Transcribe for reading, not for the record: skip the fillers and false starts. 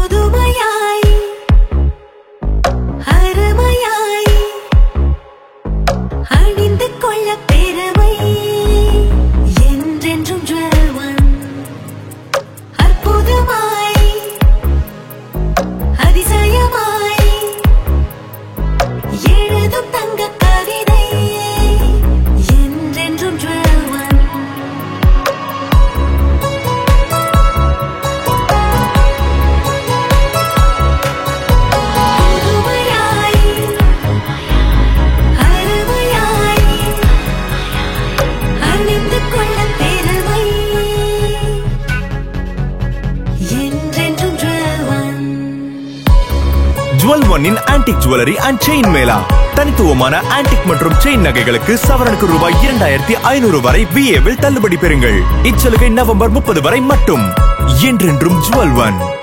புதுமையாய் அருமையாய் அணிந்து கொள்ள பெருமை என்றென்றும் ஜுவல் ஒன். அற்புதமாய் அதிசயமாய் எழுதும் தங்க கவிதை என்றென்றும் ஜுவல் ஒன். புதுமையாய் அருமையாய் அணிந்து கொள்ள பெருமை என்றென்றும் ஜுவல் ஒன். ஜுவல் ஒன்னின் antique jewellery and chain mela. தனித்துவமான ஆன்டிக் மற்றும் செயின் நகைகளுக்கு சவரனுக்கு ரூபாய் 2500 வரை VA வில் தள்ளுபடி பெறுங்கள். இச்சலுகை நவம்பர் 30 வரை மட்டும். என்றென்றும் ஜுவல் ஒன்.